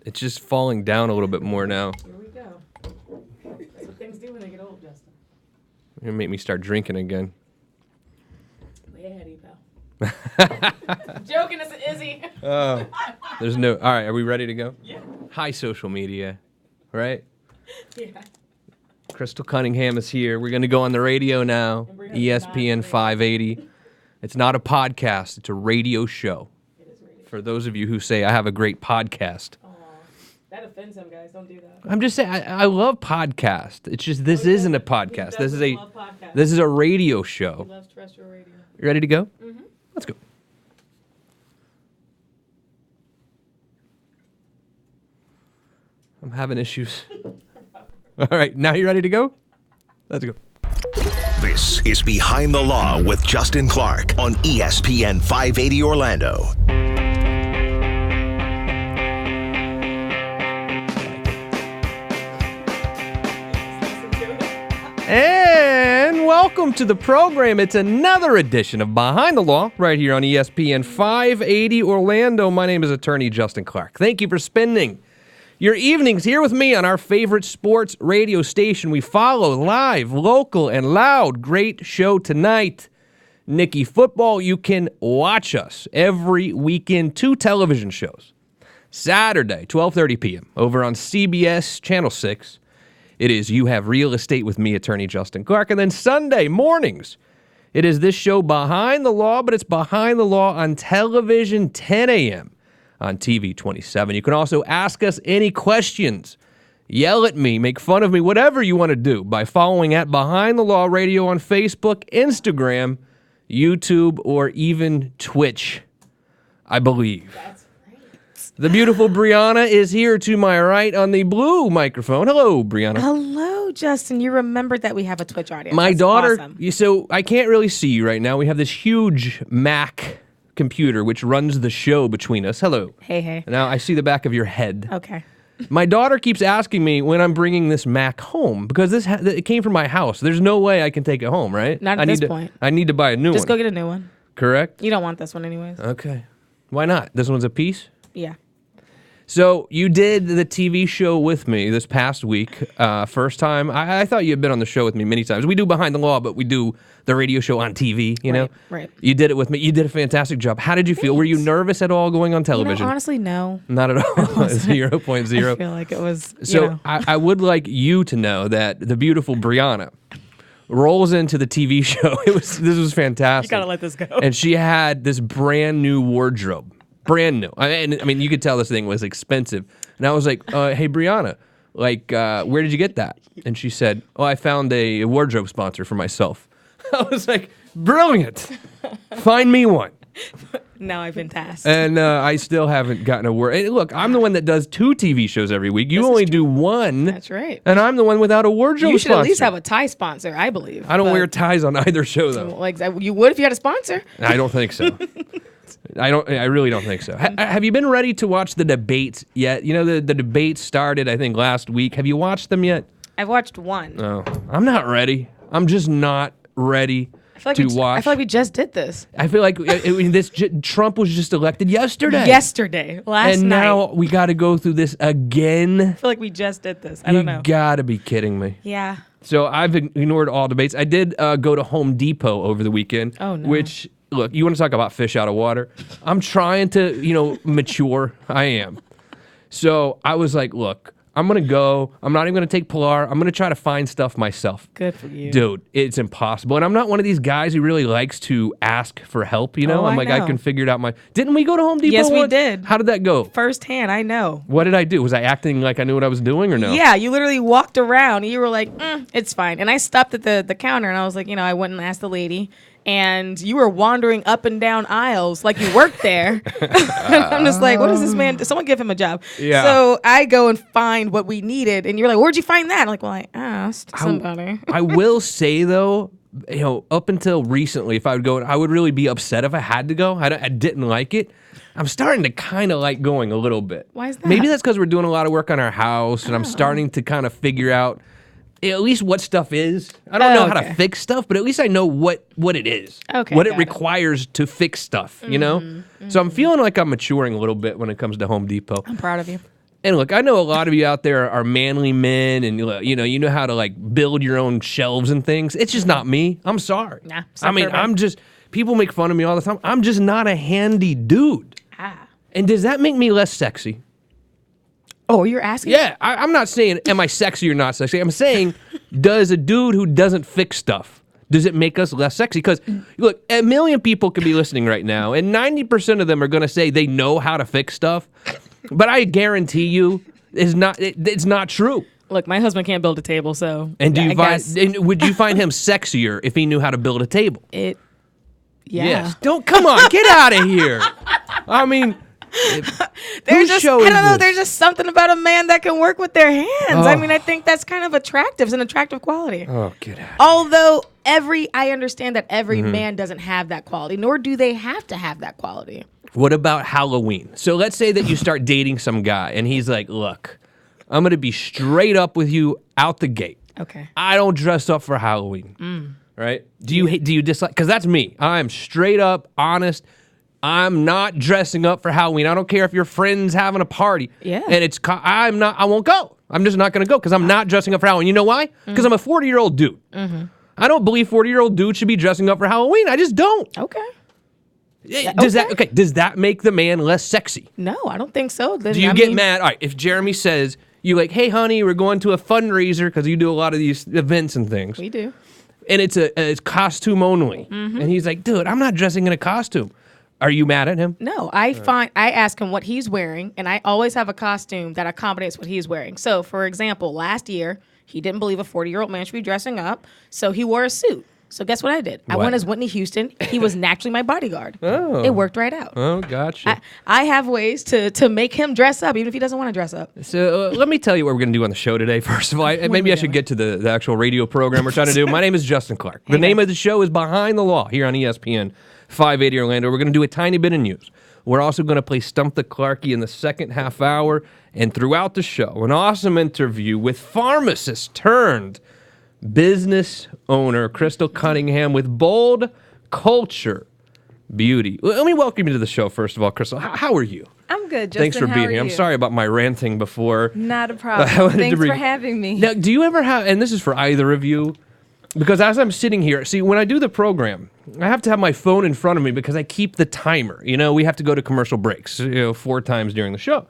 It's just falling down a little bit more now. Here we go. That's what things do when they get old, Justin. You're gonna make me start drinking again. Way ahead of you, pal. Joking, it's an Izzy. There's no. All right, are we ready to go? Yeah. Hi, social media. Right? Yeah. Kristal Cunningham is here. We're gonna go on the radio now. And we're gonna ESPN 580. It's not a podcast. It's a radio show. It is radio. For those of you who say I have a great podcast. Aw, that offends him, guys. Don't do that. I'm just saying, I love podcast. It's just this isn't a podcast. This is a radio He show. loves terrestrial radio. You ready to go? Mm-hmm. Let's go. I'm having issues. All right, now you ready to go? Let's go. This is Behind the Law with Justin Clark on ESPN 580 Orlando. And welcome to the program. It's another edition of Behind the Law right here on ESPN 580 Orlando. My name is attorney Justin Clark. Thank you for spending your evenings here with me on our favorite sports radio station. We follow live, local, and loud. Great show tonight. Nicky Football, you can watch us every weekend, 2 television shows. Saturday, 12:30 p.m. over on CBS Channel 6. It is You Have Real Estate with me, attorney Justin Clark. And then Sunday mornings, it is this show Behind the Law, but it's Behind the Law on television, 10 a.m. on TV 27. You can also ask us any questions, yell at me, make fun of me, whatever you want to do by following at Behind the Law Radio on Facebook, Instagram, YouTube, or even Twitch, I believe. That's right. The beautiful Brianna is here to my right on the blue microphone. Hello, Brianna. Hello, Justin. You remembered that we have a Twitch audience. My That's daughter, awesome. so I can't really see you right now. We have this huge Mac computer which runs the show between us. Hello. Hey. Now I see the back of your head. Okay. My daughter keeps asking me when I'm bringing this Mac home because it came from my house. There's no way I can take it home, right? Not at this point. I need to buy a new one. Just go get a new one. Correct? You don't want this one anyways. Okay. Why not? This one's a piece? Yeah. So you did the TV show with me this past week, first time. I thought you had been on the show with me many times. We do Behind the Law, but we do the radio show on TV, you know? Right. You did it with me. You did a fantastic job. How did you feel? Were you nervous at all going on television? Honestly, no. Not at all. 0.0. I feel like it was, So I would like you to know that the beautiful Brianna rolls into the TV show. This was fantastic. You gotta let this go. And she had this brand new wardrobe. Brand new. I mean, you could tell this thing was expensive. And I was like, hey, Brianna, where did you get that? And she said, I found a wardrobe sponsor for myself. I was like, brilliant. Find me one. Now I've been tasked. And I still haven't gotten a word. Hey, look, I'm the one that does 2 TV shows every week. You only do 1. That's right. And I'm the one without a wardrobe You should sponsor. at least have a tie sponsor, I believe. I don't wear ties on either show, though. Like you would if you had a sponsor. I don't think so. I really don't think so. Have you been ready to watch the debates yet? You know, the debates started, I think, last week. Have you watched them yet? I've watched one. No. I'm not ready. I'm just not ready to watch. I feel like we just did this. I feel like Trump was just elected yesterday. Last and night. now we got to go through this again. I feel like we just did this. I don't know. You got to be kidding me. Yeah. So I've ignored all debates. I did go to Home Depot over the weekend. Oh, no. Which, look, you want to talk about fish out of water? I'm trying to, mature. I am. So I was like, look, I'm going to go. I'm not even going to take Pilar. I'm going to try to find stuff myself. Good for you. Dude, it's impossible. And I'm not one of these guys who really likes to ask for help, you know? Oh, I'm I like, I know. can figure it out. Didn't we go to Home Depot Yes, we once? did. How did that go? Firsthand, I know. What did I do? Was I acting like I knew what I was doing or no? Yeah, you literally walked around. And you were like, it's fine. And I stopped at the counter and I was like, I went and asked the lady. And you were wandering up and down aisles like you worked there. I'm just like, what is this man? Someone give him a job. Yeah. So I go and find what we needed. And you're like, where'd you find that? I'm like, well, I asked somebody. I will say, though, up until recently, if I would go, I would really be upset if I had to go. I didn't like it. I'm starting to kind of like going a little bit. Why is that? Maybe that's because we're doing a lot of work on our house, and I'm starting to kind of figure out at least what stuff is. I don't know how to fix stuff, but at least I know what it is. Okay, what it got it. requires to fix stuff, you know? So I'm feeling like I'm maturing a little bit when it comes to Home Depot. I'm proud of you. And look, I know a lot of you out there are manly men, and you know how to like build your own shelves and things. It's just not me. I'm sorry. Nah, I mean, I'm just. People make fun of me all the time. I'm just not a handy dude. And does that make me less sexy? Oh, you're asking? Yeah, I'm not saying am I sexy or not sexy. I'm saying does a dude who doesn't fix stuff, does it make us less sexy? Because look, a million people could be listening right now, and 90% of them are going to say they know how to fix stuff. But I guarantee you, it's not true. Look, my husband can't build a table, so. And would you find him sexier if he knew how to build a table? Yeah. Yes. Don't come on, get out of here. I mean, there's just something about a man that can work with their hands. I mean, I think that's kind of attractive. It's an attractive quality. Oh, get out. Although I understand that every man doesn't have that quality, nor do they have to have that quality. What about Halloween? So let's say that you start dating some guy and he's like, look, I'm going to be straight up with you out the gate. Okay. I don't dress up for Halloween. Right? Do you dislike? Because that's me. I'm straight up, honest. I'm not dressing up for Halloween. I don't care if your friend's having a party. Yeah. And I won't go. I'm just not going to go because I'm not dressing up for Halloween. You know why? Because I'm a 40-year-old dude. I don't believe 40-year-old dudes should be dressing up for Halloween. I just don't. Okay. Does that make the man less sexy? No, I don't think so. Do you get mad? All right, if Jeremy says, you like, hey, honey, we're going to a fundraiser because you do a lot of these events and things. We do. And it's costume only. And he's like, dude, I'm not dressing in a costume. Are you mad at him? No, I ask him what he's wearing, and I always have a costume that accommodates what he's wearing. So, for example, last year, he didn't believe a 40-year-old man should be dressing up, so he wore a suit. So guess what I did? I went as Whitney Houston. He was naturally my bodyguard. Oh. It worked right out. Oh, gotcha. I have ways to make him dress up, even if he doesn't want to dress up. So let me tell you what we're going to do on the show today. First of all, maybe I should get to the actual radio program we're trying to do. My name is Justin Clark. The name of the show is Behind the Law here on ESPN 580 Orlando. We're going to do a tiny bit of news. We're also going to play Stump the Clarkie in the second half hour. And throughout the show, an awesome interview with pharmacist turned business owner Kristal Cunningham with Bold Kulture Beauty. Let me welcome you to the show, first of all, Kristal. How are you? I'm good, Justin. Thanks for being here. I'm sorry about my ranting before. Not a problem. Thanks for having me. Now, do you ever have, and this is for either of you, because as I'm sitting here, see, when I do the program, I have to have my phone in front of me because I keep the timer. You know, we have to go to commercial breaks, 4 times during the show.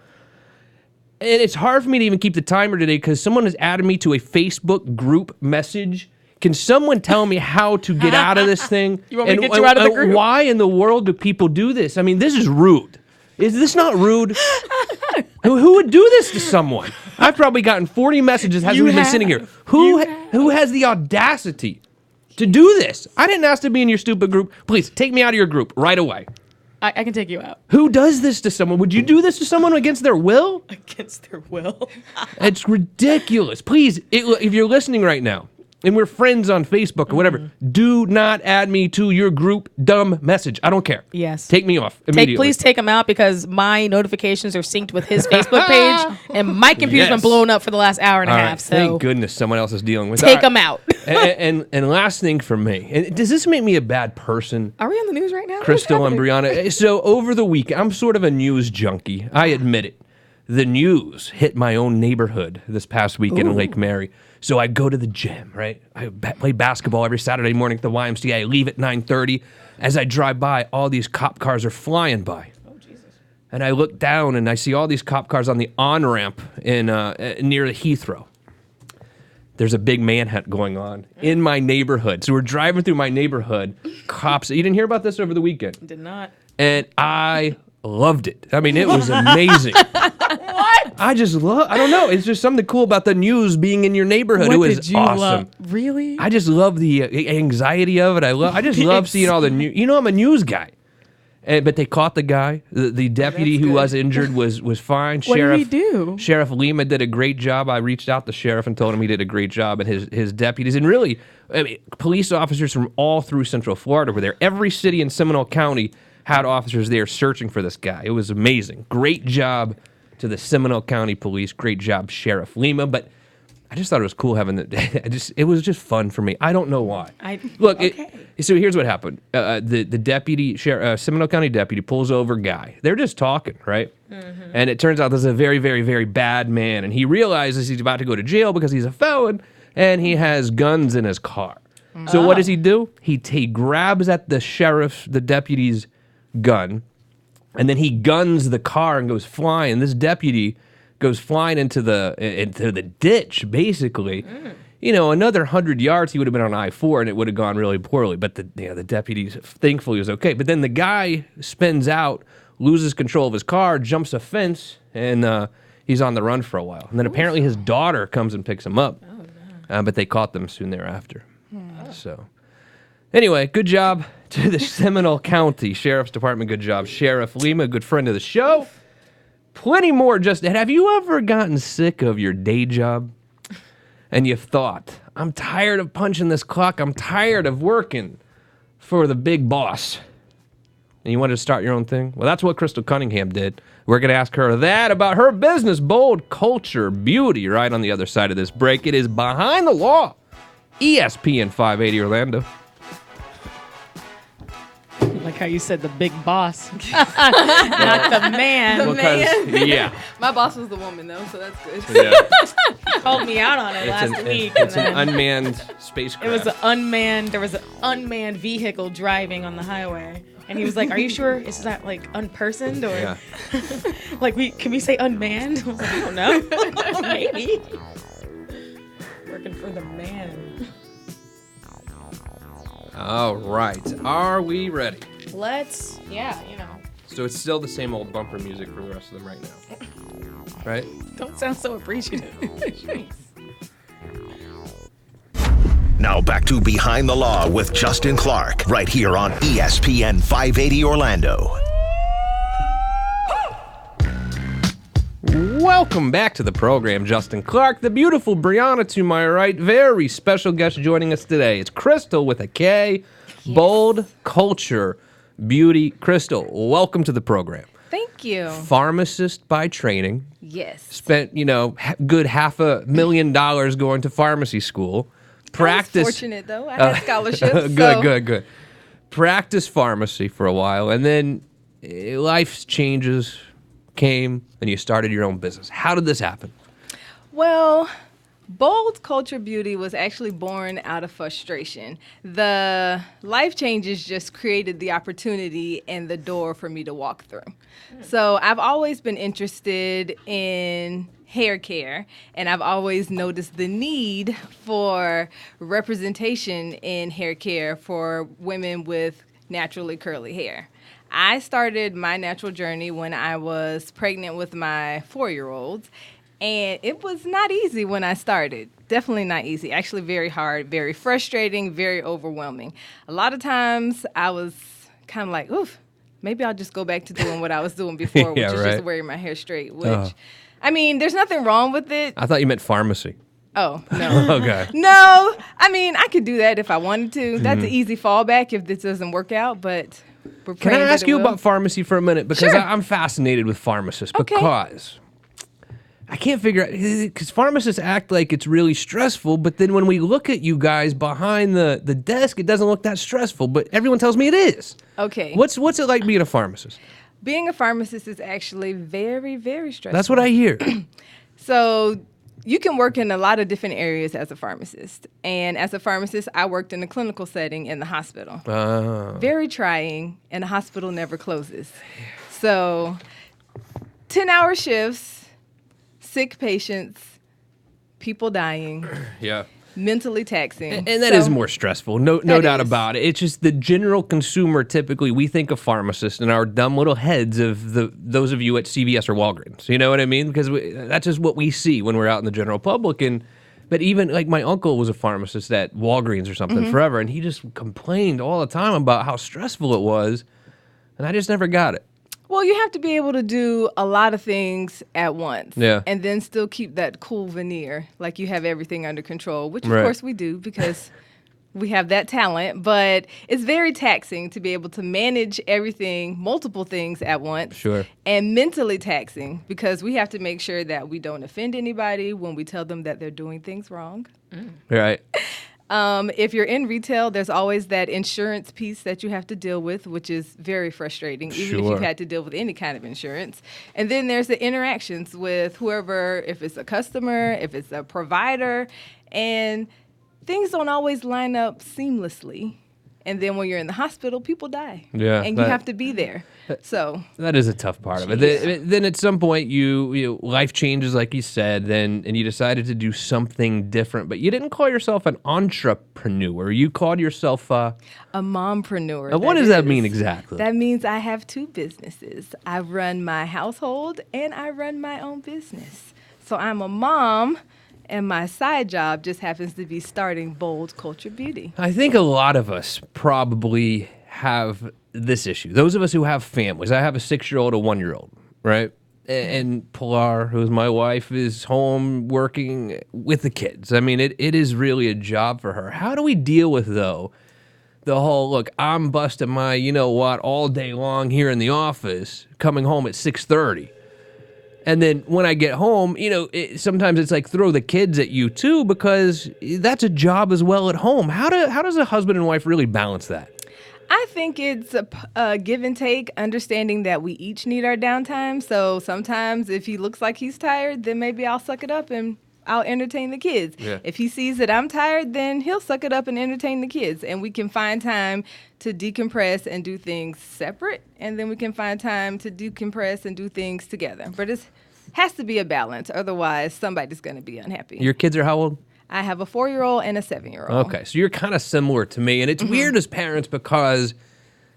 And it's hard for me to even keep the timer today because someone has added me to a Facebook group message. Can someone tell me how to get out of this thing? You want me to get you out of the group? Why in the world do people do this? I mean, this is rude. Is this not rude? Who would do this to someone? I've probably gotten 40 messages as we've been sitting here. Who has the audacity to do this? I didn't ask to be in your stupid group. Please, take me out of your group right away. I can take you out. Who does this to someone? Would you do this to someone against their will? Against their will? It's ridiculous. Please, if you're listening right now, and we're friends on Facebook or whatever, do not add me to your group dumb message. I don't care. Yes. Take me off immediately. Please take him out because my notifications are synced with his Facebook page, and my computer's been blown up for the last hour and a half. So thank goodness someone else is dealing with take him out. and last thing for me, and does this make me a bad person? Are we on the news right now? Kristal and Brianna. So over the week, I'm sort of a news junkie. I admit it. The news hit my own neighborhood this past weekend in Lake Mary. So I go to the gym, right? I play basketball every Saturday morning at the YMCA. I leave at 9:30. As I drive by, all these cop cars are flying by. Oh, Jesus. And I look down and I see all these cop cars on the on-ramp in near the Heathrow. There's a big manhunt going on in my neighborhood. So we're driving through my neighborhood. Cops, you didn't hear about this over the weekend? Did not. And I loved it. I mean, it was amazing. What? I don't know. It's just something cool about the news being in your neighborhood. What it was did you awesome. love? Really? I just love the anxiety of it. I just love seeing all the news. You know, I'm a news guy. But they caught the guy. The deputy who was injured was fine. What did he do? Sheriff Lima did a great job. I reached out to the sheriff and told him he did a great job, and his deputies. And really, I mean, police officers from all through Central Florida were there. Every city in Seminole County had officers there searching for this guy. It was amazing. Great job to the Seminole County Police. Great job, Sheriff Lima. But I just thought it was cool having it was just fun for me. I don't know why. Okay. So here's what happened. The deputy, Seminole County deputy, pulls over guy. They're just talking, right? Mm-hmm. And it turns out this is a very, very, very bad man. And he realizes he's about to go to jail because he's a felon and he has guns in his car. So what does he do? He grabs at the deputy's gun, and then he guns the car and goes flying. This deputy goes flying into the ditch, basically. Another 100 yards, he would have been on I-4, and it would have gone really poorly. But the deputy, thankfully, was okay. But then the guy spins out, loses control of his car, jumps a fence, and he's on the run for a while. And then apparently his daughter comes and picks him up. But they caught them soon thereafter. So, anyway, good job to the Seminole County Sheriff's Department. Good job, Sheriff Lima, good friend of the show. Plenty more just ahead. Have you ever gotten sick of your day job? And you've thought, I'm tired of punching this clock. I'm tired of working for the big boss. And you wanted to start your own thing? Well, that's what Kristal Cunningham did. We're going to ask her that about her business, Bold Kulture Beauty, right on the other side of this break. It is Behind the Law, ESPN 580 Orlando. Like how you said the big boss, not the man. Yeah. My boss was the woman, though, so that's good. Yeah. Called me out on it last week. It's an unmanned spacecraft. It was an unmanned. There was an unmanned vehicle driving on the highway, and he was like, "Are you sure it's not like unpersoned or Yeah. can we say unmanned?" I was like, "I don't know, maybe." Working for the man. All right. Are we ready? Let's, So it's still the same old bumper music for the rest of them right now. Right? Don't sound so appreciative. Now back to Behind the Law with Justin Clark, right here on ESPN 580 Orlando. Welcome back to the program, Justin Clark. The beautiful Brianna to my right. Very special guest joining us today. It's Kristal with a K. Yes. Bold Kulture Beauty. Kristal, welcome to the program. Thank you. Pharmacist by training. Yes. Spent, good $500,000 going to pharmacy school. Practice. I was fortunate, though. I had scholarships. Good. Practiced pharmacy for a while, and then life changes came, and you started your own business. How did this happen? Well, Bold Kulture Beauty was actually born out of frustration. The life changes just created the opportunity and the door for me to walk through. So I've always been interested in hair care, and I've always noticed the need for representation in hair care for women with naturally curly hair. I started my natural journey when I was pregnant with my 4-year-old, and it was not easy when I started. Definitely not easy. Actually very hard, very frustrating, very overwhelming. A lot of times I was kind of like, oof, maybe I'll just go back to doing what I was doing before, which is just wearing my hair straight, which, I mean, there's nothing wrong with it. I thought you meant pharmacy. Oh, no. Okay. No, I mean, I could do that if I wanted to. That's an easy fallback if this doesn't work out, but we're Can praying I that ask it you will. about pharmacy for a minute? Because Sure. I'm fascinated with pharmacists. Okay. Because I can't figure out, because pharmacists act like it's really stressful, but then when we look at you guys behind the desk, it doesn't look that stressful, but everyone tells me it is. Okay. What's it like being a pharmacist? Being a pharmacist is actually very, very stressful. That's what I hear. So you can work in a lot of different areas as a pharmacist. And as a pharmacist, I worked in a clinical setting in the hospital. Very trying, and the hospital never closes. So 10-hour shifts, sick patients, people dying. Yeah. Mentally taxing. And that is more stressful, no doubt about it. It's just the general consumer, typically, we think of pharmacists in our dumb little heads of those of you at CVS or Walgreens. You know what I mean? Because that's just what we see when we're out in the general public. But even, like, my uncle was a pharmacist at Walgreens or something forever, and he just complained all the time about how stressful it was, and I just never got it. Well, you have to be able to do a lot of things at once. Yeah. And then still keep that cool veneer, like you have everything under control, which of Right. course we do because we have that talent, but it's very taxing to be able to manage everything, multiple things at once. Sure. And mentally taxing because we have to make sure that we don't offend anybody when we tell them that they're doing things wrong. Right. If you're in retail, there's always that insurance piece that you have to deal with, which is very frustrating, even if Sure. you've had to deal with any kind of insurance. And then there's the interactions with whoever, if it's a customer, if it's a provider, and things don't always line up seamlessly. And then when you're in the hospital, people die. Yeah, And you have to be there. So That is a tough part of it. Then at some point, you life changes, like you said, and you decided to do something different. But you didn't call yourself an entrepreneur. You called yourself a mompreneur. Now, what does that mean exactly? That means I have two businesses. I run my household and I run my own business. So I'm a mom, and my side job just happens to be starting Bold Kulture Beauty. I think a lot of us probably have this issue. Those of us who have families. I have a 6-year-old, a 1-year-old, right? And Pilar, who's my wife, is home working with the kids. I mean, it is really a job for her. How do we deal with, though, the whole, look, I'm busting my, you-know-what, all day long here in the office, coming home at 6:30. And then when I get home, sometimes it's like throw the kids at you too, because that's a job as well at home. How does a husband and wife really balance that? I think it's a give and take, understanding that we each need our downtime. So sometimes if he looks like he's tired, then maybe I'll suck it up and I'll entertain the kids. Yeah. If he sees that I'm tired, then he'll suck it up and entertain the kids. And we can find time to decompress and do things separate. And then we can find time to decompress and do things together. But it has to be a balance. Otherwise, somebody's going to be unhappy. Your kids are how old? I have a 4-year-old and a 7-year-old. Okay, so you're kind of similar to me. And it's weird as parents because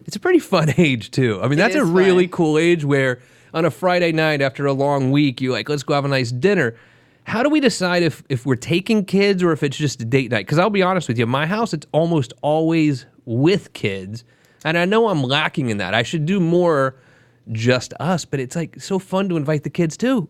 it's a pretty fun age, too. I mean, that's a is really fun. cool age where on a Friday night after a long week, you're like, let's go have a nice dinner. How do we decide if we're taking kids or if it's just a date night? Because I'll be honest with you, my house, it's almost always with kids. And I know I'm lacking in that. I should do more just us, but it's like so fun to invite the kids too.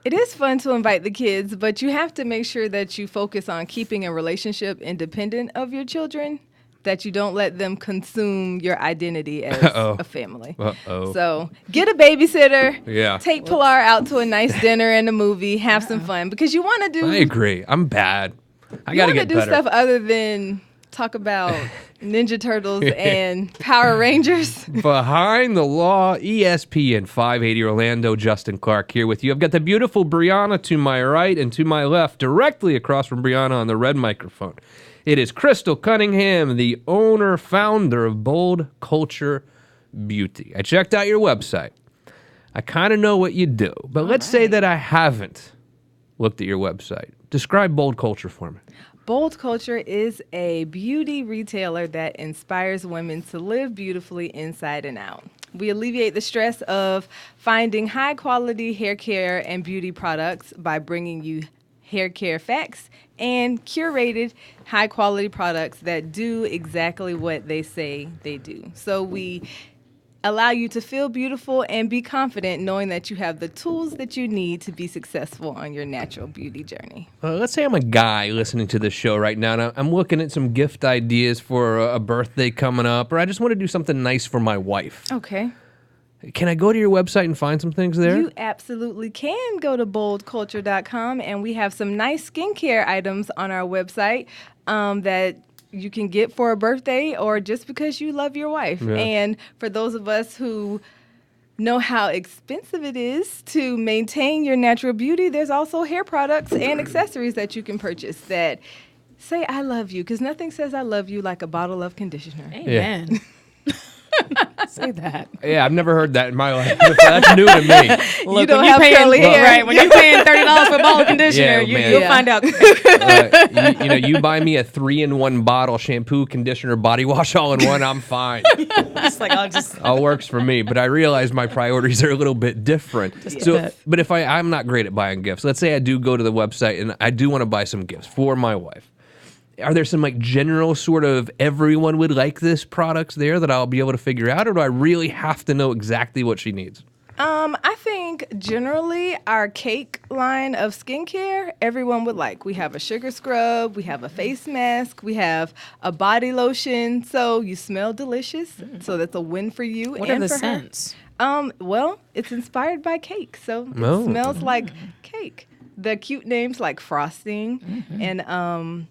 It is fun to invite the kids, but you have to make sure that you focus on keeping a relationship independent of your children, that you don't let them consume your identity as a family. So get a babysitter, take Pilar out to a nice dinner and a movie, have some fun, because you want to do... I agree. I'm bad. I You got to want to get do better. stuff other than talk about Ninja Turtles and Power Rangers. Behind the Law, ESPN 580 Orlando, Justin Clark here with you. I've got the beautiful Brianna to my right and to my left, directly across from Brianna on the red microphone. It is Kristal Cunningham, the owner, founder of Bold Kulture Beauty. I checked out your website. I kind of know what you do, but let's say that I haven't looked at your website. Describe Bold Kulture for me. Bold Kulture is a beauty retailer that inspires women to live beautifully inside and out. We alleviate the stress of finding high-quality hair care and beauty products by bringing you hair care facts and curated high-quality products that do exactly what they say they do. So we allow you to feel beautiful and be confident knowing that you have the tools that you need to be successful on your natural beauty journey. Let's say I'm a guy listening to this show right now, and I'm looking at some gift ideas for a birthday coming up, or I just want to do something nice for my wife. Okay. Can I go to your website and find some things there? You absolutely can go to boldkulture.com, and we have some nice skincare items on our website that you can get for a birthday or just because you love your wife. Yeah. And for those of us who know how expensive it is to maintain your natural beauty, there's also hair products and accessories that you can purchase that say I love you, because nothing says I love you like a bottle of conditioner. Amen. Say that. Yeah, I've never heard that in my life. That's new to me. Look, don't when have you're paying, curly hair. Right, when you're paying $30 for a bottle of conditioner, Yeah, man. you'll Yeah. find out. You buy me a 3-in-1 bottle, shampoo, conditioner, body wash all in one, I'm fine. It's like, I'll just... All works for me, but I realize my priorities are a little bit different. But if I'm not great at buying gifts. Let's say I do go to the website and I do want to buy some gifts for my wife. Are there some like general sort of everyone would like this products there that I'll be able to figure out, or do I really have to know exactly what she needs? I think generally our cake line of skincare, everyone would like. We have a sugar scrub, we have a face mask, we have a body lotion. So you smell delicious. So that's a win for you What and are the for her. scents? Well, it's inspired by cake, so it Oh. smells like cake. The cute names like frosting, and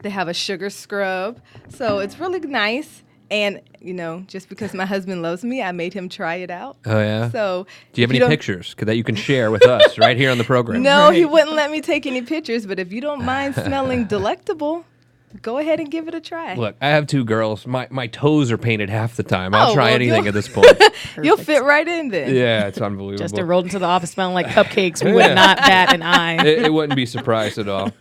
they have a sugar scrub, so it's really nice. And just because my husband loves me, I made him try it out. Oh, yeah? So Do you have if any don't- pictures that you can share with us right here on the program? No, he wouldn't let me take any pictures. But if you don't mind smelling delectable, go ahead and give it a try. Look, I have 2 girls. My toes are painted half the time. I'll Oh, try well, anything you'll- at this point. You'll fit right in then. Yeah, it's unbelievable. Justin rolled into the office smelling like cupcakes. We would not bat an eye. It wouldn't be surprised at all.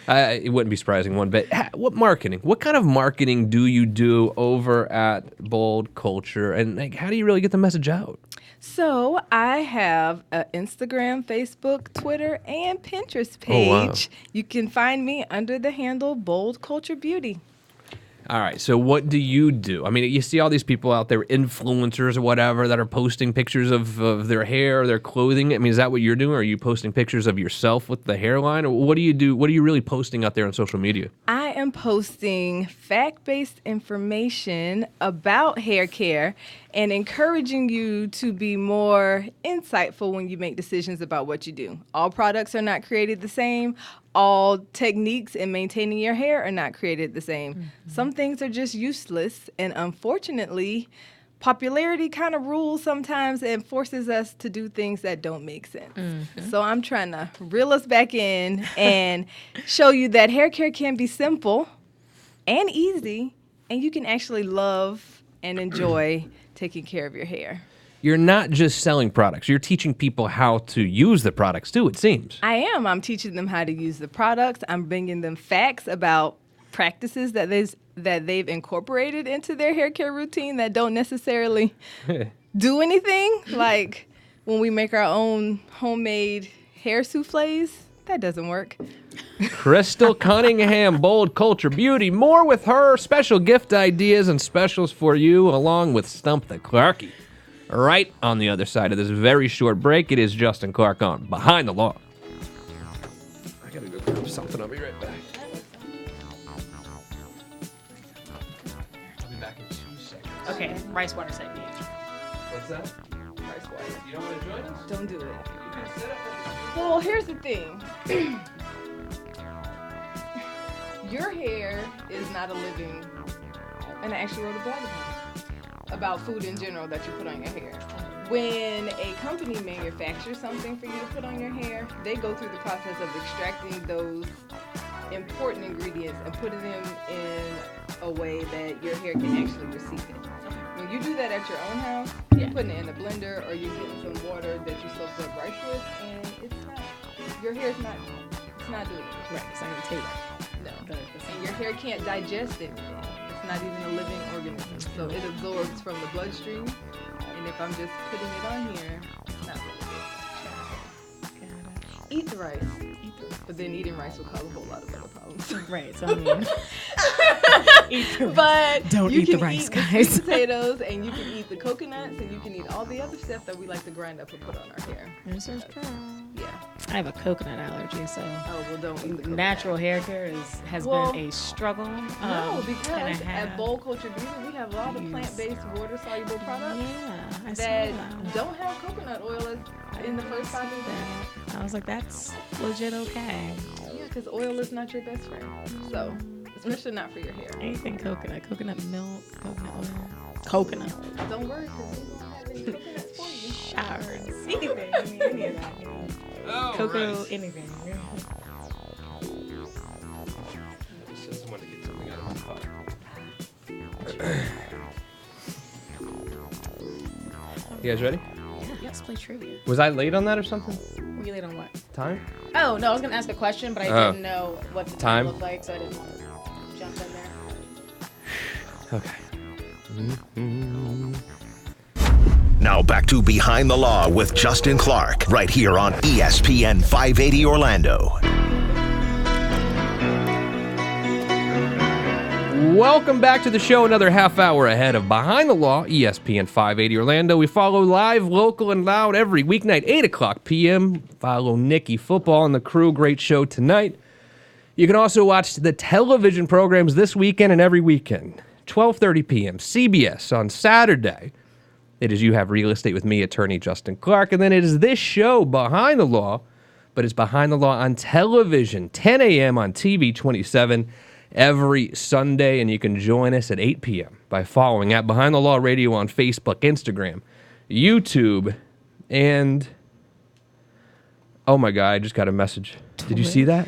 It wouldn't be surprising one bit. What marketing? What kind of marketing do you do over at Bold Culture, and how do you really get the message out? So I have an Instagram, Facebook, Twitter, and Pinterest Oh, wow. page. You can find me under the handle Bold Kulture Beauty. All right, so what do you do? I mean, you see all these people out there, influencers or whatever, that are posting pictures of their hair or their clothing. I mean, is that what you're doing? Are you posting pictures of yourself with the hairline? Or what do you do? What are you really posting out there on social media? I am posting fact-based information about hair care and encouraging you to be more insightful when you make decisions about what you do. All products are not created the same. All techniques in maintaining your hair are not created the same. Some things are just useless, and unfortunately, popularity kind of rules sometimes and forces us to do things that don't make sense. So I'm trying to reel us back in and show you that hair care can be simple and easy, and you can actually love and enjoy taking care of your hair. You're not just selling products. You're teaching people how to use the products too, it seems. I am. I'm teaching them how to use the products. I'm bringing them facts about practices that they've incorporated into their hair care routine that don't necessarily do anything. Like when we make our own homemade hair souffles, that doesn't work. Kristal Cunningham, Bold Culture Beauty. More with her. Special gift ideas and specials for you, along with Stump the Clarkie. Right on the other side of this very short break, it is Justin Clark on Behind the Law. I gotta go grab something. I'll be right back. I'll be back in 2 seconds. Okay, rice water side beach. What's that? Rice water. You don't want to join us? Don't do it. You can sit up. Well, here's the thing. Your hair is not a living, and I actually wrote a blog about food in general that you put on your hair. When a company manufactures something for you to put on your hair, they go through the process of extracting those important ingredients and putting them in a way that your hair can actually receive it. When you do that at your own house, you're putting it in a blender or you're getting some water that you soaked up rice with, and it's not, your hair's not, it's not doing it. Right, it's not gonna taste. No. And your hair can't digest anything. It's not even a living organism. So it absorbs from the bloodstream. And if I'm just putting it on here, it's not really good. Eat the rice. But then eating rice will cause a whole lot of other problems. Right, so I mean, eat the rice. But Don't you eat the can rice, eat guys. The potatoes, and you can eat the coconuts, and you can eat all the other stuff that we like to grind up and put on our hair. Yeah. I have a coconut allergy, so Oh, well, don't eat the coconut. natural hair care has Well, been a struggle. No, and I because have- at Bold Culture Beauty, we have a lot of plant-based, water-soluble products Yeah, I saw that that. don't have coconut oil in the first 5 ingredients. I was like, that's legit okay. Yeah, because oil is not your best friend. So, especially not for your hair. Anything coconut milk, coconut oil, coconut. Don't worry, because we don't have any coconuts for you. Showers, anything. I mean, any of that. You know. Cocoa, anything. Yeah. Just wanted to get something out of my pot. You guys ready? Let's play trivia. Was I late on that or something? Were you late on what? Time? Oh, no, I was going to ask a question, but I Oh. didn't know what the Time? time looked like, so I didn't want to jump in there. Okay. Now back to Behind the Law with Justin Clark, right here on ESPN 580 Orlando. Welcome back to the show. Another half hour ahead of Behind the Law, ESPN 580 Orlando. We follow live, local, and loud every weeknight, 8 o'clock p.m. Follow Nikki Football and the crew. Great show tonight. You can also watch the television programs this weekend and every weekend. 12:30 p.m. CBS on Saturday. It is You Have Real Estate with me, attorney Justin Clark. And then it is this show, Behind the Law, but it's Behind the Law on television, 10 a.m. on TV 27 every Sunday. And you can join us at 8 p.m. by following at Behind the Law Radio on Facebook, Instagram, YouTube, and oh my God, I just got a message. Did you see that?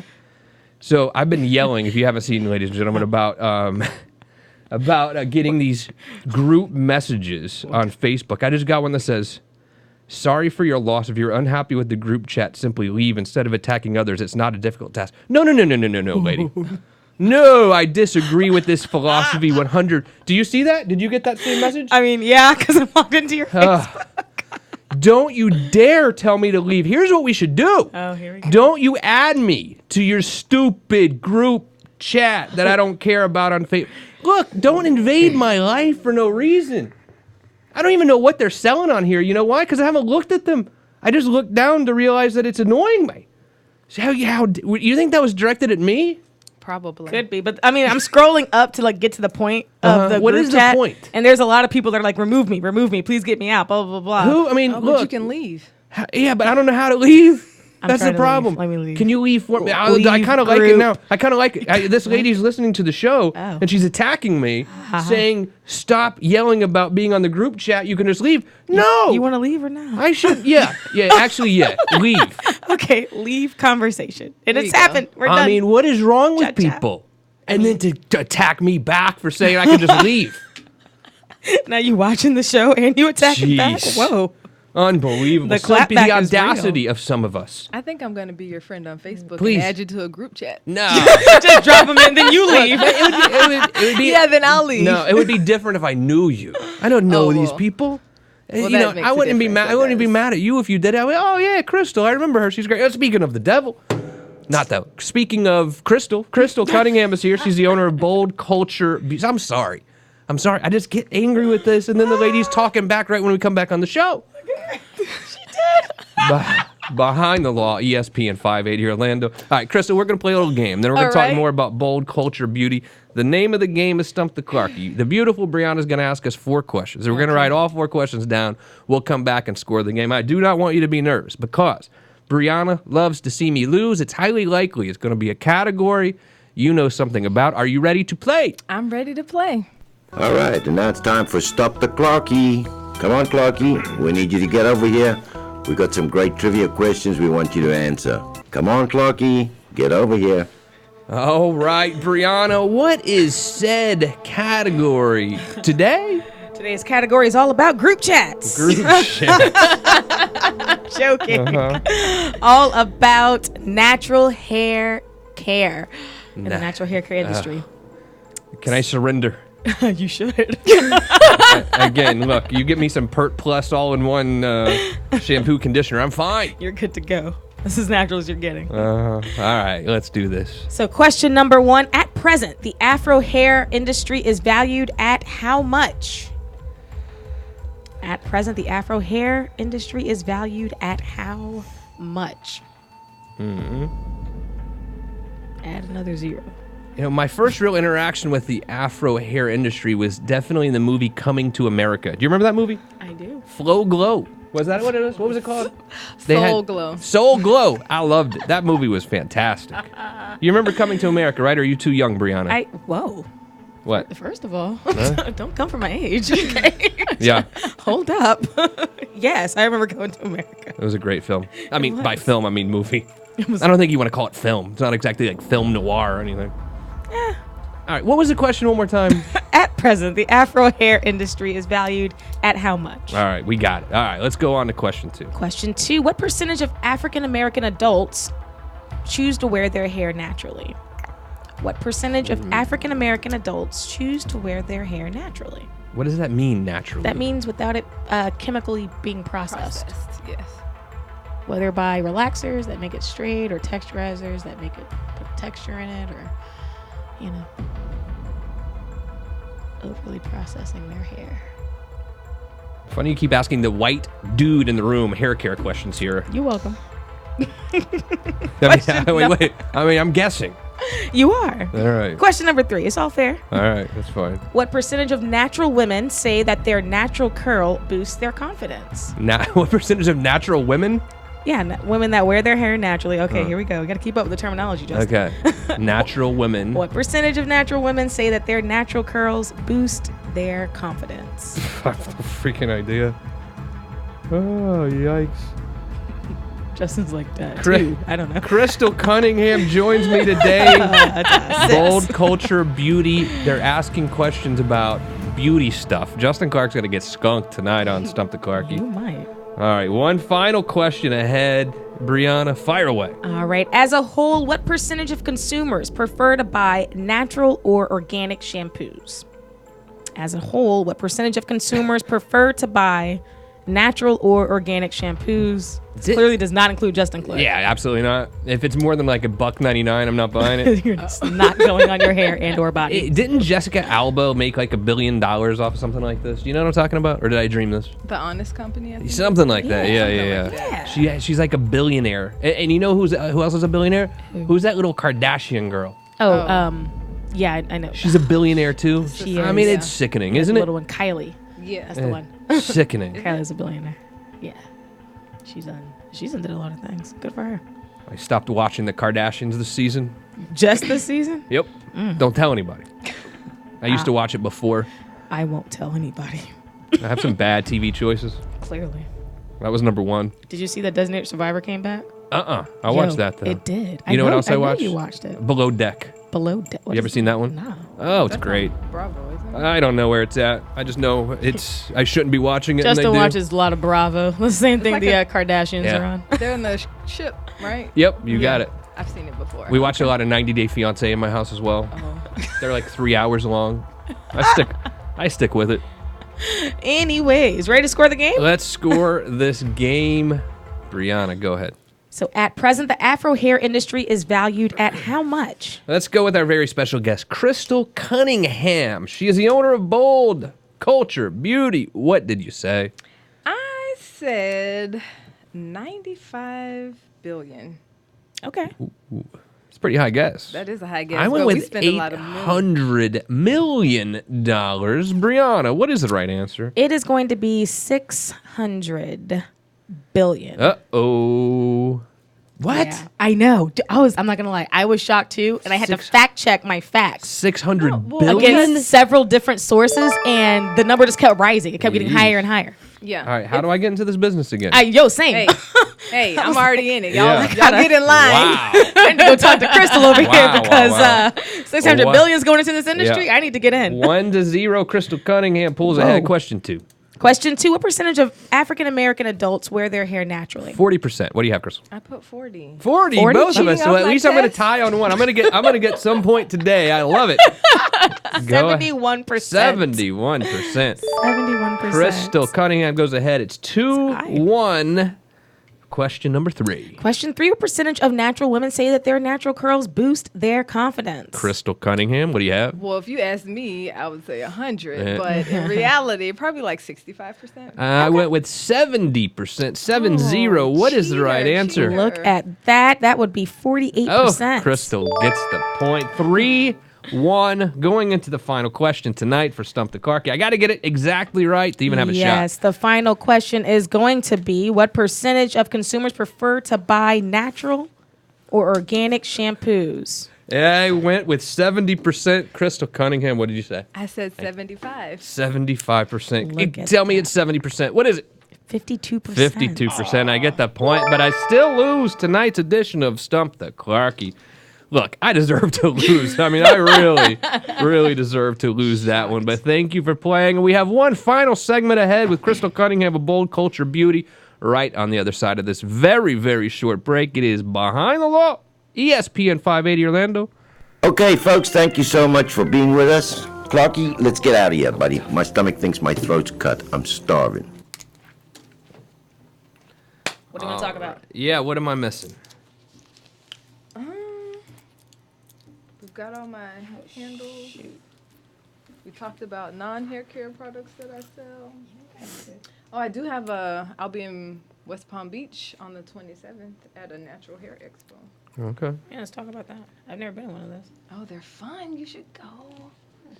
So I've been yelling, if you haven't seen, ladies and gentlemen, about getting these group messages on Facebook. I just got one that says, sorry for your loss. If you're unhappy with the group chat, simply leave instead of attacking others. It's not a difficult task. No, lady. No, I disagree with this philosophy 100. Do you see that? Did you get that same message? I mean, yeah, because I logged into your Facebook. Don't you dare tell me to leave. Here's what we should do. Oh, here we go. Don't you add me to your stupid group chat that I don't care about on Facebook. Look, don't invade my life for no reason. I don't even know what they're selling on here. You know why? Because I haven't looked at them. I just looked down to realize that it's annoying me. So you think that was directed at me? Probably. Could be, but I mean, I'm scrolling up to like get to the point of the What group is chat, the point? and there's a lot of people that are like, remove me, please get me out, blah blah blah. Who? I mean, Oh, but look. you can leave. Yeah, but I don't know how to leave. I'm That's the trying to problem. leave. Let me leave. Can you leave for me? I Leave kind of like it group. now. I kind of like it. This lady's listening to the show, Oh. and she's attacking me, saying, stop yelling about being on the group chat. You can just leave. No. You want to leave or not? I should. Yeah. Actually, yeah. Leave. Okay, leave conversation. And There it's you go. happened. We're done. I mean, what is wrong with Cha-cha. people? And then to attack me back for saying I can just leave. Now you watching the show and you attacking back? Jeez. Whoa. Unbelievable. The So be the clapback is audacity of some of us. I think I'm going to be your friend on Facebook Please. and add you to a group chat. No. Just drop them in, then you leave. it would be, Yeah, then I'll leave. No, it would be different if I knew you. I don't know Oh, these well. people. Well, You that know, makes I a wouldn't be difference, mad. I that wouldn't be does. mad at you if you did it. I would, oh yeah, Kristal. I remember her. She's great. Speaking of the devil, not that. Speaking of Kristal Cunningham is here. She's the owner of Bold Kulture Beauty. I'm sorry. I just get angry with this, and then the lady's talking back right when we come back on the show. Behind the Law, ESPN 580 Orlando. All right, Kristal, we're going to play a little game. Then we're going to All talk right. more about Bold Kulture Beauty. The name of the game is Stump the Clarkie. The beautiful Brianna's going to ask us 4 questions. We're going to write all 4 questions down. We'll come back and score the game. I do not want you to be nervous because Brianna loves to see me lose. It's highly likely it's going to be a category you know something about. Are you ready to play? I'm ready to play. All right, and now it's time for Stop the Clarkie. Come on, Clarkie. We need you to get over here. We got some great trivia questions we want you to answer. Come on, Clarkie. Get over here. All right, Brianna, what is said category today? Today's category is all about group chats. Group chat. Joking. All about natural hair care in the natural hair care industry. Can I surrender? You should. Again, look, you get me some Pert Plus all-in-one shampoo conditioner. I'm fine. You're good to go. This is natural as you're getting. All right, let's do this. So question number 1. At present, the Afro hair industry is valued at how much? At present, the Afro hair industry is valued at how much? Add another 0. You know, my first real interaction with the Afro hair industry was definitely in the movie Coming to America. Do you remember that movie? I do. Flow Glow. Was that what it was? What was it called? Soul Glow. Soul Glow. I loved it. That movie was fantastic. You remember Coming to America, right? Or are you too young, Brianna? Whoa. What? First of all, don't come for my age. Okay. Yeah, Hold up. Yes, I remember going to America. it was a great film. I mean, was. by film, I mean movie. I don't think you want to call it film. It's not exactly like film noir or anything. All right, what was the question one more time? At present, the Afro hair industry is valued at how much? All right, we got it. All right, let's go on to question 2. Question 2. What percentage of African American adults choose to wear their hair naturally? What percentage of African American adults choose to wear their hair naturally? What does that mean, naturally? That means without it chemically being processed. Yes. Whether by relaxers that make it straight or texturizers that make it put texture in it or, you know. overly processing their hair. Funny you keep asking the white dude in the room hair care questions here. You're welcome. Wait. I mean, I'm guessing. You are. All right. Question number 3. It's all fair. All right, that's fine. What percentage of natural women say that their natural curl boosts their confidence? What percentage of natural women? Yeah, women that wear their hair naturally. Okay, here we go. We got to keep up with the terminology, Justin. Okay. Natural women. What percentage of natural women say that their natural curls boost their confidence? I have no freaking idea. Oh, yikes. Justin's like that, Chris- too. I don't know. Kristal Cunningham joins me today. Bold Kulture Beauty. They're asking questions about beauty stuff. Justin Clark's going to get skunked tonight on Stump the Clarky. You might. All right, one final question ahead. Brianna, fire away. All right. As a whole, what percentage of consumers prefer to buy natural or organic shampoos? As a whole, what percentage of consumers prefer to buy natural or organic shampoos? Clearly does not include Justin Clark. Yeah, absolutely not. If it's more than like $1.99, I'm not buying it. You're just not going on your hair and or body. Didn't Jessica Alba make like $1 billion off of something like this? Do you know what I'm talking about? Or did I dream this? The Honest Company, I think. Something like that. Yeah. Yeah. She's like a billionaire. And you know who else is a billionaire? Who's that little Kardashian girl? Yeah, I know. She's a billionaire too. She I mean, is. it's sickening, The isn't it? little one, Kylie. Yeah. That's the one. Sickening. Kylie's a billionaire. Yeah. She's did a lot of things. Good for her. I stopped watching the Kardashians this season. Just this season? Yep. Don't tell anybody. I used to watch it before. I won't tell anybody. I have some bad TV choices. Clearly. That was number one. Did you see that Designated Survivor came back? I watched that though. It did. You know what else I watched? You watched it. Below Deck. Below Deck. You ever seen that one? No. Oh, it's great. Bravo, isn't it? I don't know where it's at. I just know I shouldn't be watching it. Justin and they do. watches a lot of Bravo. The same thing like the a- Kardashians Yeah. are on. They're in the ship, right? Yep, you got it. I've seen it before. We watch a lot of 90 Day Fiancé in my house as well. They're like 3 hours long. I stick with it. Anyways, ready to score the game? Let's score this game. Brianna, go ahead. So at present, the Afro hair industry is valued at how much? Let's go with our very special guest, Kristal Cunningham. She is the owner of Bold Kulture Beauty. What did you say? I said 95 billion. Okay. It's a pretty high guess. That is a high guess. I went but we with spend a lot of millions. $800 million. Brianna, what is the right answer? It is going to be 600 billion. Uh-oh. What? Yeah, I know. I'm not gonna lie. I was shocked too, and I had to fact check my facts 600 billion? against several different sources, and the number just kept rising. It kept getting higher and higher. Yeah. All right, how do I get into this business again? Same. Hey, I'm already in it. Y'all, Yeah. y'all get in line. Wow. I need to go talk to Kristal over Wow, here because wow. 600 What? billion is going into this industry. Yeah. I need to get in. 1-0, Kristal Cunningham pulls ahead. Question 2. Question 2: what percentage of African American adults wear their hair naturally? 40%. What do you have, Crystal? I put 40. 40, 40? both of us. Cheating So off at my least I'm going to test? tie on one. I'm going to get some point today. I love it. Go ahead. 71%. 71%. 71%. Kristal Cunningham goes ahead. It's 2-1. Question number 3. Question 3: what percentage of natural women say that their natural curls boost their confidence? Kristal Cunningham, what do you have? Well, if you ask me, I would say 100. Yeah. But in reality, probably like 65%. I went with 70%. 7-0. What is the right cheater, answer? cheater. Look at that. That would be 48%. Oh, Kristal gets the point. 3-1 going into the final question tonight for Stump the Clarky. I got to get it exactly right to even have a Yes, shot. the final question is going to be: what percentage of consumers prefer to buy natural or organic shampoos? I went with 70%. Kristal Cunningham, what did you say? I said 75. 75%. Look at Tell me it's 70%. What is it? 52%. 52%. I get the point, but I still lose tonight's edition of Stump the Clarky. Look, I deserve to lose. I mean, I really deserve to lose that one. But thank you for playing. And we have one final segment ahead with Kristal Cunningham of Bold Kulture Beauty right on the other side of this very, very short break. It is Behind the Law, ESPN 580 Orlando. Okay, folks, thank you so much for being with us. Clarky, let's get out of here, buddy. My stomach thinks my throat's cut. I'm starving. What do you want to talk about? Yeah, what am I missing? We've got all my handles. We talked about non-hair care products that I sell. Oh, I do have I'll be in West Palm Beach on the 27th at a natural hair expo. Okay. Yeah, let's talk about that. I've never been to one of those. Oh, they're fun. You should go.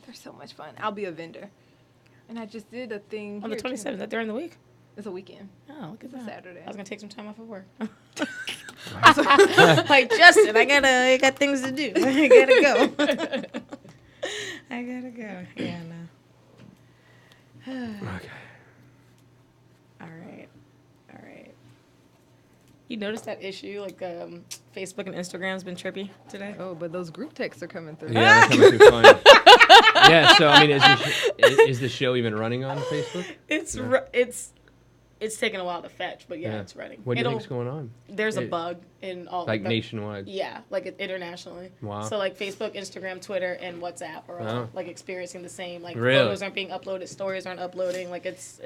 They're so much fun. I'll be a vendor. And I just did a thing On the here, too. 27th, is that during the week? It's a weekend. Oh, look at It's a that. Saturday. I was gonna take some time off of work. Like Justin, I got things to do. I gotta go. I gotta go. Yeah, no. Okay. All right. You noticed that issue? Like Facebook and Instagram's been trippy today. Oh, but those group texts are coming through. Yeah, they're coming through fine. Yeah, so I mean, is the show even running on Facebook? It's taking a while to fetch, but yeah, it's running. What do you think's going on? There's a bug in all Like nationwide? Yeah, like internationally. Wow. So like Facebook, Instagram, Twitter, and WhatsApp are all like experiencing the same. Like Really? photos aren't being uploaded, stories aren't uploading. Like it's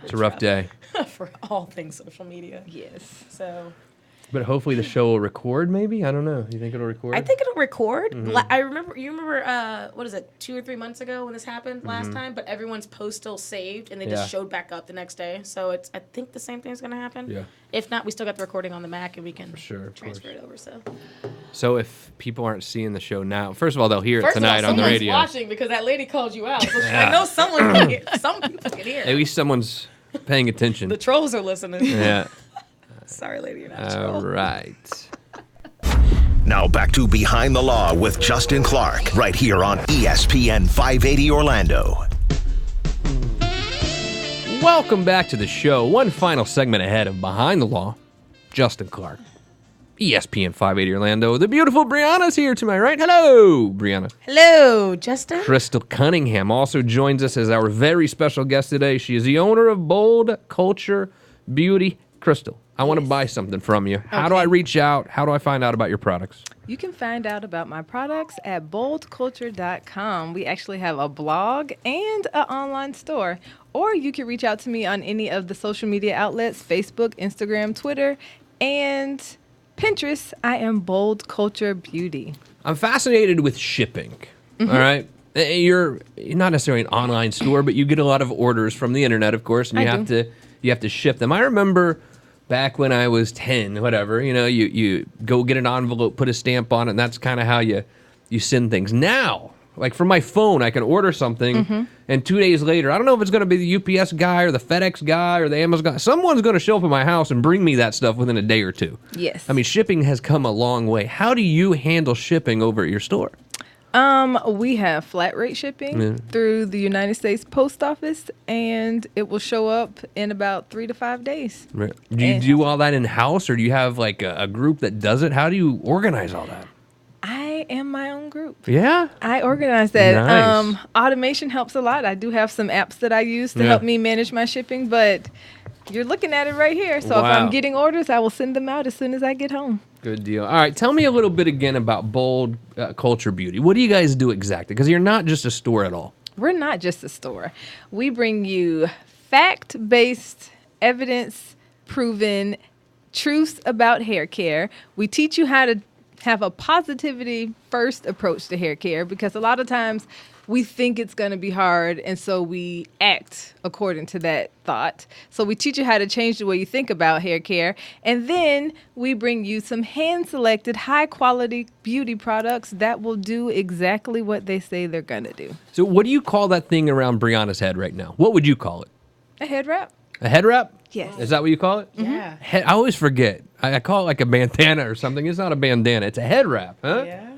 It's a rough day. for all things social media. Yes. So But hopefully the show will record, maybe? I don't know. You think it'll record? I think it'll record. Mm-hmm. I remember. You remember? What is it? 2 or 3 months ago when this happened last time. But everyone's post still saved, and they Yeah. just showed back up the next day. So it's. I think the same thing's gonna happen. Yeah. If not, we still got the recording on the Mac, and we can sure, of transfer course. it over. So So if people aren't seeing the show now, first of all, they'll hear it first tonight of all, on the someone's radio. watching because that lady called you out. So Yeah. I know someone can hear. Some people can hear. At least someone's paying attention. The trolls are listening. Yeah. Sorry, lady, you're not a All troll. right. Now back to Behind the Law with Justin Clark, right here on ESPN 580 Orlando. Welcome back to the show. One final segment ahead of Behind the Law. Justin Clark, ESPN 580 Orlando. The beautiful Brianna's here to my right. Hello, Brianna. Hello, Justin. Kristal Cunningham also joins us as our very special guest today. She is the owner of Bold Kulture Beauty. Kristal, I want to buy something from you. How do I reach out? How do I find out about your products? You can find out about my products at boldculture.com. We actually have a blog and an online store. Or you can reach out to me on any of the social media outlets, Facebook, Instagram, Twitter, and Pinterest. I am Bold Kulture Beauty. I'm fascinated with shipping. All right. You're not necessarily an online store, but you get a lot of orders from the internet, of course, and you have to ship them. I remember back when I was 10, whatever, you go get an envelope, put a stamp on it, and that's kind of how you send things. Now, like from my phone, I can order something, and 2 days later, I don't know if it's going to be the UPS guy or the FedEx guy or the Amazon guy. Someone's going to show up at my house and bring me that stuff within a day or two. Yes. I mean, shipping has come a long way. How do you handle shipping over at your store? We have flat rate shipping through the United States Post Office, and it will show up in about 3 to 5 days. Do you do all that in-house, or do you have like a group that does it? How do you organize all that? I am my own group. Yeah? I organize that. Nice. Automation helps a lot. I do have some apps that I use to help me manage my shipping, but you're looking at it right here. So if Wow. I'm getting orders, I will send them out as soon as I get home. Good deal. All right, tell me a little bit again about Bold Kulture Beauty. What do you guys do exactly? Because you're not just a store at all. We're not just a store. We bring you fact-based, evidence-proven truths about hair care. We teach you how to have a positivity-first approach to hair care because a lot of times we think it's going to be hard, and so we act according to that thought. So we teach you how to change the way you think about hair care, and then we bring you some hand-selected, high-quality beauty products that will do exactly what they say they're going to do. So what do you call that thing around Brianna's head right now? What would you call it? A head wrap? A head wrap? Yes. Is that what you call it? Yeah. I always forget. I call it like a bandana or something. It's not a bandana. It's a head wrap, huh? Yeah.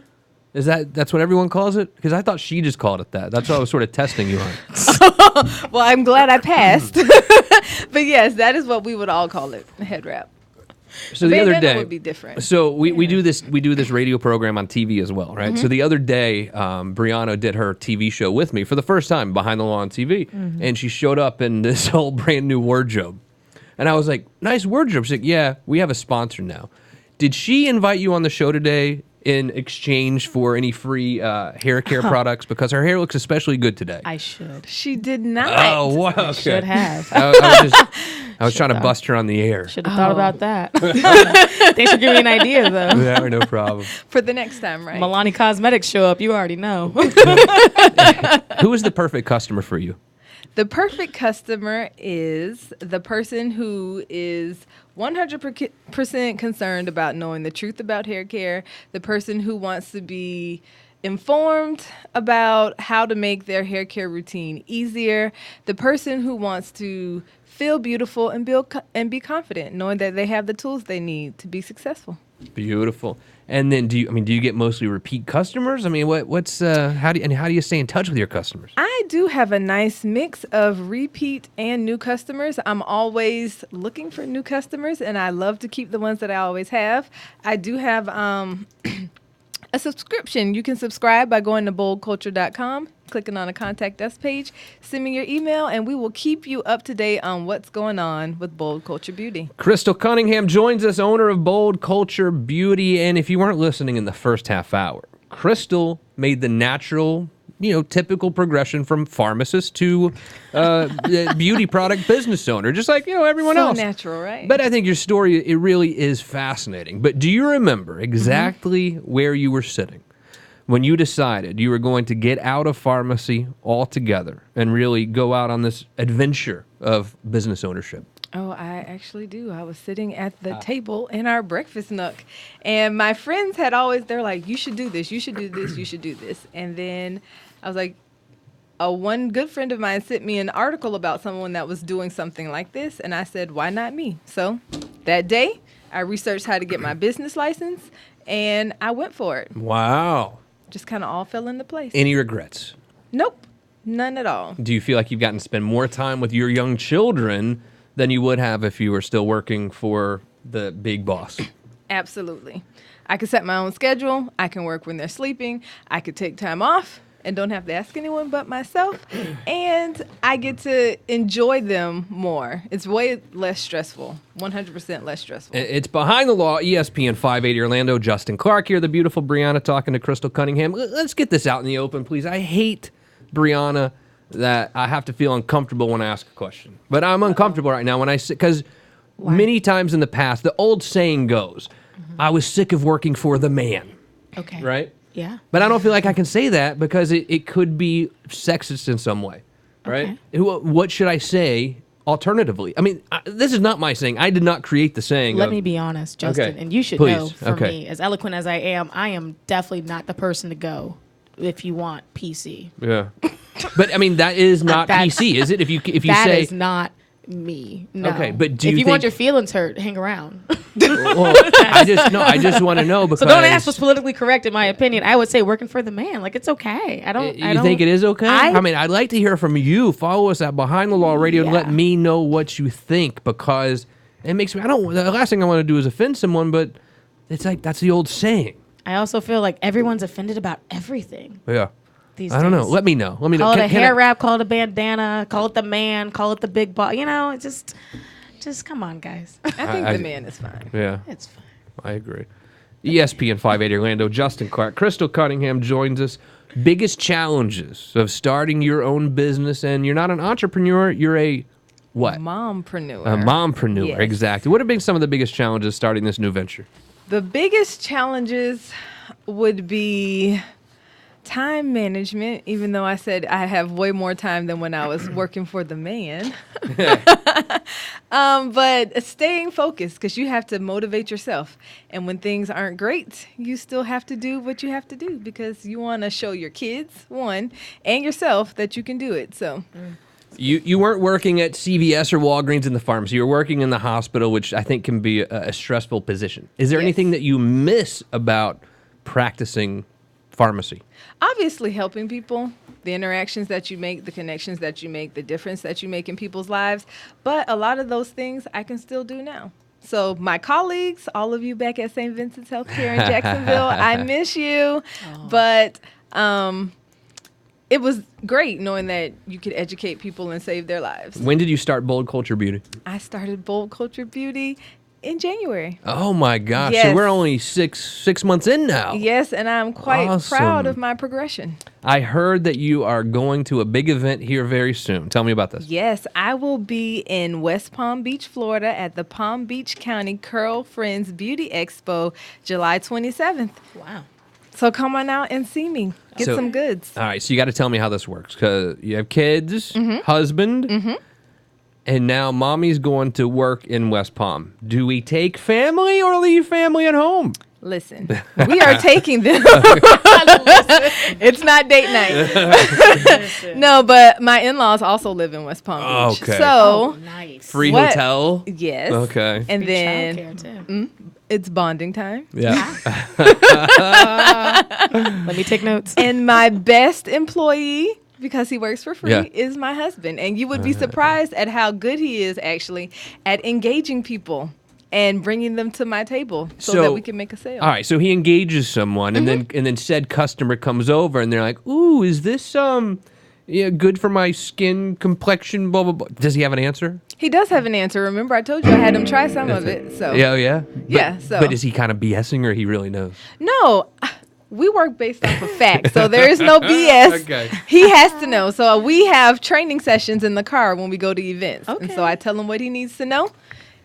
That's what everyone calls it? Because I thought she just called it that. That's what I was sort of testing you on. Well, I'm glad I passed. But yes, that is what we would all call it, a head wrap. So the other Bandana day would be different. So we do this radio program on TV as well, right? So the other day, Brianna did her TV show with me for the first time, Behind the Law on TV, and she showed up in this whole brand new wardrobe, and I was like, "Nice wardrobe." She's like, "Yeah, we have a sponsor now." Did she invite you on the show today in exchange for any free hair care products? Because her hair looks especially good today. I should. She did not. Oh, wow. Okay. Should have. I was trying to bust her on the air. Should have thought about that. Thanks for giving me an idea, though. Yeah, no problem. For the next time, right? Milani Cosmetics show up. You already know. Who is the perfect customer for you? The perfect customer is the person who is 100% concerned about knowing the truth about hair care, the person who wants to be informed about how to make their hair care routine easier, the person who wants to feel beautiful and be confident, knowing that they have the tools they need to be successful. Beautiful. And then do you get mostly repeat customers? I mean, how do you stay in touch with your customers? I do have a nice mix of repeat and new customers. I'm always looking for new customers, and I love to keep the ones that I always have. I do have a subscription. You can subscribe by going to boldkulture.com, clicking on a contact us page, send me your email, and we will keep you up to date on what's going on with Bold Kulture Beauty. Kristal Cunningham joins us, owner of Bold Kulture Beauty. And if you weren't listening in the first half hour, Kristal made the natural, typical progression from pharmacist to beauty product business owner, just like, everyone else. So natural, right? But I think your story, it really is fascinating. But do you remember exactly where you were sitting when you decided you were going to get out of pharmacy altogether and really go out on this adventure of business ownership? Oh, I actually do. I was sitting at the table in our breakfast nook, and my friends they're like, you should do this, you should do this, you should do this. And then I was like, one good friend of mine sent me an article about someone that was doing something like this, and I said, why not me? So that day, I researched how to get my business license, and I went for it. Wow. Just kind of all fell into place. Any regrets? Nope, none at all. Do you feel like you've gotten to spend more time with your young children than you would have if you were still working for the big boss? Absolutely. I can set my own schedule. I can work when they're sleeping. I could take time off and don't have to ask anyone but myself. And I get to enjoy them more. It's way less stressful, 100% less stressful. It's Behind the Law, ESPN 580 Orlando. Justin Clark here, the beautiful Brianna talking to Kristal Cunningham. Let's get this out in the open, please. I hate, Brianna, that I have to feel uncomfortable when I ask a question. But I'm uncomfortable right now when I sit, because many times in the past, the old saying goes, I was sick of working for the man. Okay. Right? Yeah. But I don't feel like I can say that because it could be sexist in some way. Right? Okay. What should I say alternatively? I mean, this is not my saying. I did not create the saying. Let me be honest, Justin, Okay. and you should Please. know for Okay. me, as eloquent as I am definitely not the person to go if you want PC. Yeah. But I mean, that is not PC, is it? If you That say is not me. No. Okay, but do if you you want think- your feelings hurt, hang around. well, I just want to know because So don't ask what's politically correct. In my opinion, I would say working for the man. Like, it's okay. I don't. You think it is okay? I mean, I'd like to hear from you. Follow us at Behind the Law Radio and let Yeah. me know what you think because it makes me. The last thing I want to do is offend someone, but it's like that's the old saying. I also feel like everyone's offended about everything Yeah. these I don't know. days. Let me know. Call it a hair wrap, call it a bandana, call it the man, call it the big boss. It's just come on, guys. I think I- the man is fine. Yeah. It's fine. I agree. ESPN 580 Orlando, Justin Clark. Kristal Cunningham joins us. Biggest challenges of starting your own business, and you're not an entrepreneur, you're a what? Mompreneur. A mompreneur, Yes. exactly. What have been some of the biggest challenges starting this new venture? The biggest challenges would be time management, even though I said I have way more time than when I was working for the man. But staying focused, because you have to motivate yourself. And when things aren't great, you still have to do what you have to do because you want to show your kids, one, and yourself that you can do it. So You weren't working at CVS or Walgreens in the pharmacy. You were working in the hospital, which I think can be a stressful position. Is there Yes. anything that you miss about practicing pharmacy? obviously helping people, the interactions that you make, the connections that you make, the difference that you make in people's lives. But a lot of those things I can still do now. So my colleagues, all of you back at St. Vincent's Healthcare in Jacksonville, I miss you. But it was great knowing that you could educate people and save their lives. When did you start Bold Kulture Beauty? I started Bold Kulture Beauty in January. Oh my gosh! So Yes. we're only six months in now. Yes, and I'm quite Awesome. proud of my progression. I heard that you are going to a big event here very soon. Tell me about this. Yes, I will be in West Palm Beach, Florida at the Palm Beach County Curl Friends Beauty Expo, July 27th. Wow. So come on out and see me. Get So- some goods. All right, so you got to tell me how this works because you have kids, Mm-hmm. husband, and now mommy's going to work in West Palm. Do we take family or leave family at home? Listen, we are taking them. It's not date night. No, but my in-laws also live in West Palm Beach. Okay. So, Nice. Free What? hotel? yes. Okay. And Free then childcare, too. it's bonding time. Yeah. Let me take notes. And my best employee, because he works for free, Yeah. is my husband. And you would be surprised at how good he is actually at engaging people and bringing them to my table so So- that we can make a sale. All right, so he engages someone, and then said customer comes over, and they're like, "Ooh, is this good for my skin complexion?" Blah blah blah. Does he have an answer? He does have an answer. Remember, I told you I had him try some of it. So Yeah, yeah, Yeah, so- But is he kind of BSing, or he really knows? no, we work based off of facts, so there is no BS. Okay. He has to know. So we have training sessions in the car when we go to events, and Okay. so I tell him what he needs to know.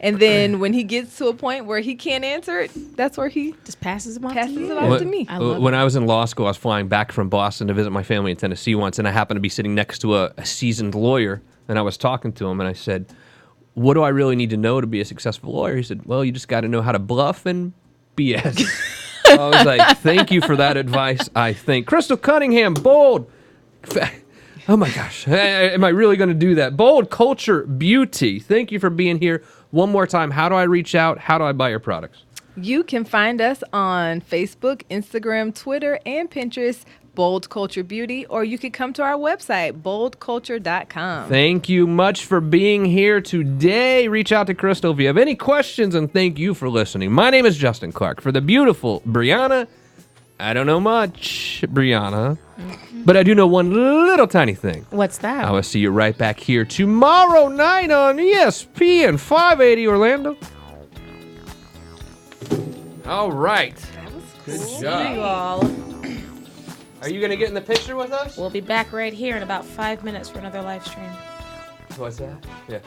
And then when he gets to a point where he can't answer it, that's where he Just passes them off passes to you. it off to me. I love When I was in law school, I was flying back from Boston to visit my family in Tennessee once, and I happened to be sitting next to a seasoned lawyer, and I was talking to him, and I said, "What do I really need to know to be a successful lawyer?" He said, "Well, you just got to know how to bluff and BS." I was like, "Thank you for that advice." I think Kristal Cunningham, Bold. Oh my gosh, am I really going to do that? Bold Kulture Beauty. Thank you for being here. One more time, how do I reach out? How do I buy your products? You can find us on Facebook, Instagram, Twitter, and Pinterest, Bold Kulture Beauty, or you could come to our website, boldculture.com. Thank you much for being here today. Reach out to Kristal if you have any questions, and thank you for listening. My name is Justin Clark. For the beautiful Brianna, I don't know much, Brianna, but I do know one little tiny thing. What's that? I will see you right back here tomorrow night on ESPN 580 Orlando. All right. Good job. you all. Are you going to get in the picture with us? We'll be back right here in about 5 minutes for another live stream. What's that? Yeah.